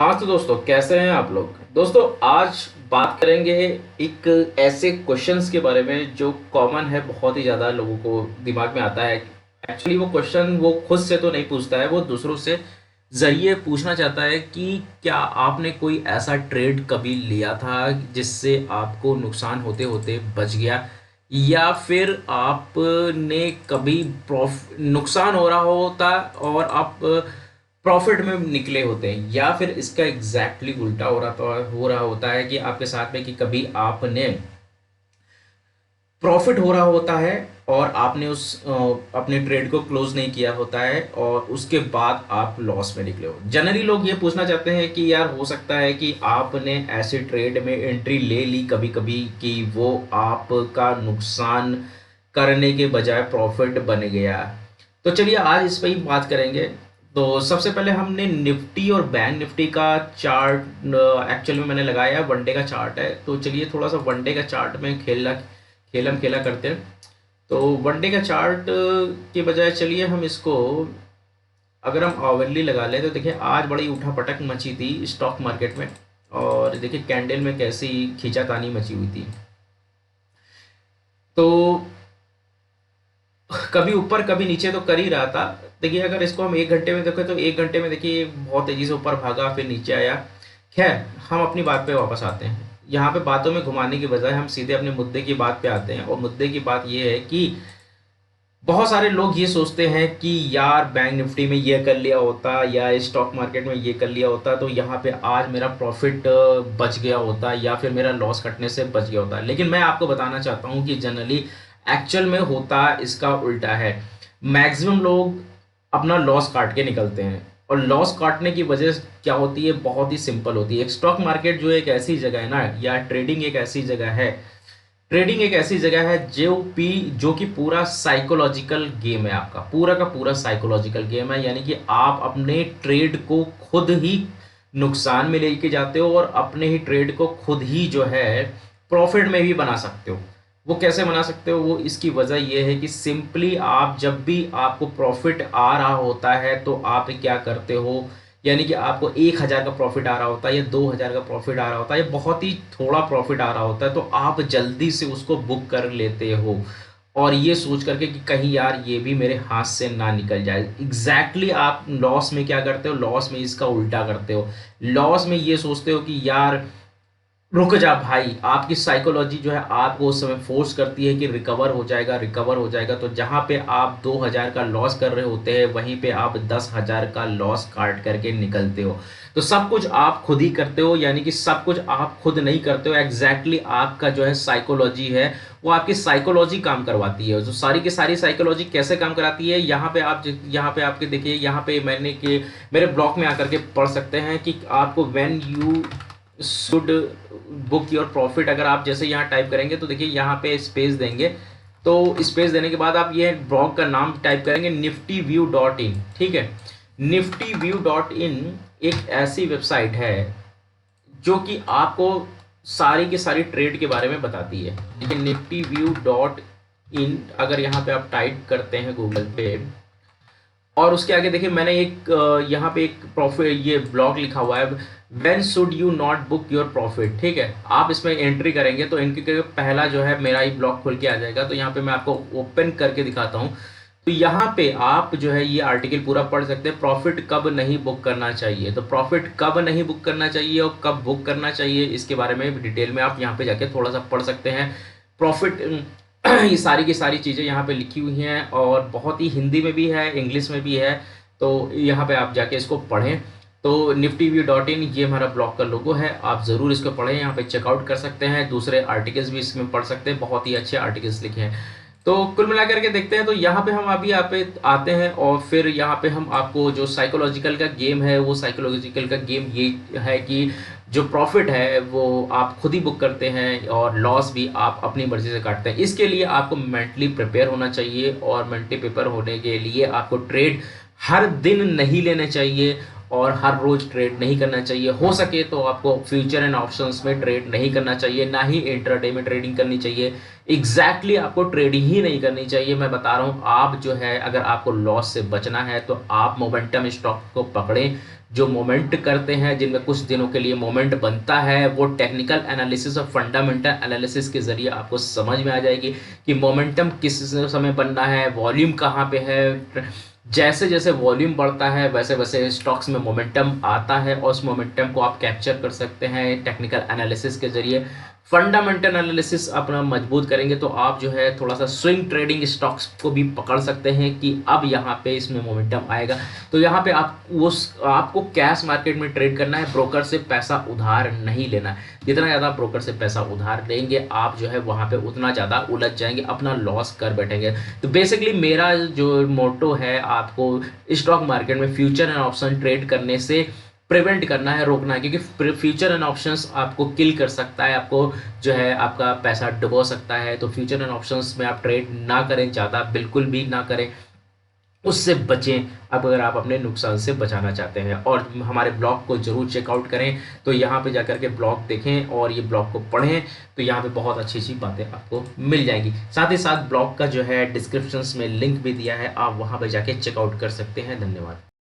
हाँ तो दोस्तों, कैसे हैं आप लोग। दोस्तों, आज बात करेंगे एक ऐसे क्वेश्चंस के बारे में जो कॉमन है, बहुत ही ज़्यादा लोगों को दिमाग में आता है। एक्चुअली वो क्वेश्चन वो खुद से तो नहीं पूछता है, वो दूसरों से ज़रिए पूछना चाहता है कि क्या आपने कोई ऐसा ट्रेड कभी लिया था जिससे आपको नुकसान होते होते बच गया, या फिर आपने कभी नुकसान हो रहा होता और आप प्रॉफिट में निकले होते हैं, या फिर इसका एग्जैक्टली उल्टा हो रहा होता है कि आपके साथ में कि कभी आपने प्रॉफिट हो रहा होता है और आपने अपने ट्रेड को क्लोज नहीं किया होता है और उसके बाद आप लॉस में निकले हो। जनरली लोग ये पूछना चाहते हैं कि यार, हो सकता है कि आपने ऐसे ट्रेड में एंट्री ले ली कभी कभी कि वो आपका नुकसान करने के बजाय प्रॉफिट बन गया। तो चलिए आज इस पर ही बात करेंगे। तो सबसे पहले हमने निफ्टी और बैंक निफ्टी का चार्ट एक्चुअल में मैंने लगाया है, वनडे का चार्ट है। तो चलिए थोड़ा सा वनडे का चार्ट में खेला करते हैं। तो वनडे का चार्ट के बजाय चलिए हम इसको, अगर हम आवरली लगा लें तो देखिए आज बड़ी उठापटक मची थी स्टॉक मार्केट में। और देखिए कैंडल में कैसी खींचातानी मची हुई थी। तो कभी ऊपर कभी नीचे तो कर ही रहा था। देखिए अगर इसको हम 1 घंटे में देखें तो 1 घंटे में देखिए बहुत तेजी से ऊपर भागा, फिर नीचे आया। खैर, हम अपनी बात पे वापस आते हैं। यहाँ पे बातों में घुमाने की बजाय हम सीधे अपने मुद्दे की बात पे आते हैं, और मुद्दे की बात ये है कि बहुत सारे लोग ये सोचते हैं कि यार, बैंक निफ्टी में ये कर लिया होता या स्टॉक मार्केट में ये कर लिया होता तो यहाँ पे आज मेरा प्रॉफिट बच गया होता, या फिर मेरा लॉस कटने से बच गया होता। लेकिन मैं आपको बताना चाहता हूँ कि जनरली एक्चुअल में होता इसका उल्टा है। मैक्सिमम लोग अपना लॉस काट के निकलते हैं, और लॉस काटने की वजह क्या होती है, बहुत ही सिंपल होती है। एक स्टॉक मार्केट जो एक ऐसी जगह है ना, या ट्रेडिंग एक ऐसी जगह है, ट्रेडिंग एक ऐसी जगह है जो कि पूरा साइकोलॉजिकल गेम है। आपका पूरा का पूरा साइकोलॉजिकल गेम है, यानी कि आप अपने ट्रेड को खुद ही नुकसान में लेके जाते हो और अपने ही ट्रेड को खुद ही जो है प्रॉफिट में भी बना सकते हो। वो कैसे बना सकते हो, वो इसकी वजह ये है कि सिंपली आप जब भी आपको प्रॉफिट आ रहा होता है तो आप क्या करते हो, यानी कि आपको 1,000 का प्रॉफिट आ रहा होता है या 2,000 का प्रॉफिट आ रहा होता है या बहुत ही थोड़ा प्रॉफिट आ रहा होता है, तो आप जल्दी से उसको बुक कर लेते हो, और ये सोच करके कि कहीं यार ये भी मेरे हाथ से ना निकल जाए। एग्जैक्टली आप लॉस में क्या करते हो, लॉस में इसका उल्टा करते हो। लॉस में ये सोचते हो कि यार रुक जा भाई, आपकी साइकोलॉजी जो है आपको उस समय फोर्स करती है कि रिकवर हो जाएगा, रिकवर हो जाएगा। तो जहां पे आप 2,000 का लॉस कर रहे होते हैं, वहीं पे आप 10,000 का लॉस काट करके निकलते हो। तो सब कुछ आप खुद ही करते हो, यानी कि सब कुछ आप खुद नहीं करते हो। एग्जैक्टली आपका जो है साइकोलॉजी है, वो आपकी साइकोलॉजी काम करवाती है। जो सारी की सारी साइकोलॉजी कैसे काम कराती है, यहाँ पे आपके देखिए, यहाँ पे मेरे ब्लॉग में आकर के पढ़ सकते हैं कि आपको when you should book your profit, अगर आप जैसे यहाँ टाइप करेंगे तो देखिए यहाँ पे स्पेस देंगे। तो स्पेस देने के बाद आप ये ब्लॉग का नाम टाइप करेंगे niftyview.in। ठीक है, niftyview.in एक ऐसी वेबसाइट है जो कि आपको सारी की सारी ट्रेड के बारे में बताती है। देखिए niftyview.in, अगर यहाँ पे आप टाइप करते हैं गूगल पे, और उसके आगे देखिए मैंने यहाँ पे एक प्रॉफिट ये ब्लॉग लिखा हुआ है, when should you not book your profit. ठीक है, आप इसमें एंट्री करेंगे तो एंट्री करके पहला जो है मेरा ही ब्लॉग खुल के आ जाएगा। तो यहाँ पे मैं आपको ओपन करके दिखाता हूँ। तो यहाँ पे आप जो है ये आर्टिकल पूरा पढ़ सकते हैं, प्रॉफिट कब नहीं बुक करना चाहिए। तो प्रॉफिट कब नहीं बुक करना चाहिए और कब बुक करना चाहिए, इसके बारे में डिटेल में आप यहाँ पे जाके थोड़ा सा पढ़ सकते हैं। प्रॉफिट ये सारी की सारी चीज़ें यहाँ पे लिखी हुई हैं, और बहुत ही हिंदी में भी है, इंग्लिश में भी है। तो यहाँ पे आप जाके इसको पढ़ें। तो niftyview.in ये हमारा ब्लॉग का लोगो है, आप ज़रूर इसको पढ़ें, यहाँ पे चेकआउट कर सकते हैं। दूसरे आर्टिकल्स भी इसमें पढ़ सकते हैं, बहुत ही अच्छे आर्टिकल्स लिखे हैं। तो कुल मिला करके देखते हैं। तो यहाँ पे हम अभी यहाँ पे आते हैं, और फिर यहाँ पे हम आपको जो साइकोलॉजिकल का गेम है, वो साइकोलॉजिकल का गेम ये है कि जो प्रॉफिट है वो आप खुद ही बुक करते हैं, और लॉस भी आप अपनी मर्जी से काटते हैं। इसके लिए आपको मेंटली प्रिपेयर होना चाहिए, और मेंटली प्रिपेयर होने के लिए आपको ट्रेड हर दिन नहीं लेने चाहिए, और हर रोज़ ट्रेड नहीं करना चाहिए। हो सके तो आपको फ्यूचर एंड ऑप्शंस में ट्रेड नहीं करना चाहिए, ना ही इंट्राडे में ट्रेडिंग करनी चाहिए। एग्जैक्टली आपको ट्रेडिंग ही नहीं करनी चाहिए। मैं बता रहा हूँ, आप जो है अगर आपको लॉस से बचना है तो आप मोमेंटम स्टॉक को पकड़ें, जो मोमेंट करते हैं, जिनमें कुछ दिनों के लिए मोमेंट बनता है। वो टेक्निकल एनालिसिस और फंडामेंटल एनालिसिस के ज़रिए आपको समझ में आ जाएगी कि मोमेंटम किस समय बनना है, वॉल्यूम कहाँ पे है। जैसे जैसे वॉल्यूम बढ़ता है वैसे वैसे स्टॉक्स में मोमेंटम आता है, और उस मोमेंटम को आप कैप्चर कर सकते हैं टेक्निकल एनालिसिस के ज़रिए। फंडामेंटल एनालिसिस अपना मजबूत करेंगे तो आप जो है थोड़ा सा स्विंग ट्रेडिंग स्टॉक्स को भी पकड़ सकते हैं कि अब यहाँ पे इसमें मोमेंटम आएगा। तो यहाँ पे आपको कैश मार्केट में ट्रेड करना है, ब्रोकर से पैसा उधार नहीं लेना है। जितना ज़्यादा ब्रोकर से पैसा उधार लेंगे आप जो है वहाँ पे उतना ज़्यादा उलझ जाएंगे, अपना लॉस कर बैठेंगे। तो बेसिकली मेरा जो मोटो है, आपको स्टॉक मार्केट में फ्यूचर एंड ऑप्शन ट्रेड करने से प्रिवेंट करना है, रोकना है, क्योंकि फ्यूचर एंड ऑप्शंस आपको किल कर सकता है, आपको जो है आपका पैसा डुबो सकता है। तो फ्यूचर एंड ऑप्शंस में आप ट्रेड ना करें, ज़्यादा बिल्कुल भी ना करें, उससे बचें अब अगर आप अपने नुकसान से बचाना चाहते हैं। और हमारे ब्लॉग को जरूर चेकआउट करें। तो यहाँ पे जाकर के ब्लॉग देखें और ये ब्लॉग को पढ़ें, तो यहाँ पे बहुत अच्छी अच्छी बातें आपको मिल जाएंगी। साथ ही साथ ब्लॉग का जो है डिस्क्रिप्शंस में लिंक भी दिया है, आप वहाँ पे जाके चेकआउट कर सकते हैं। धन्यवाद।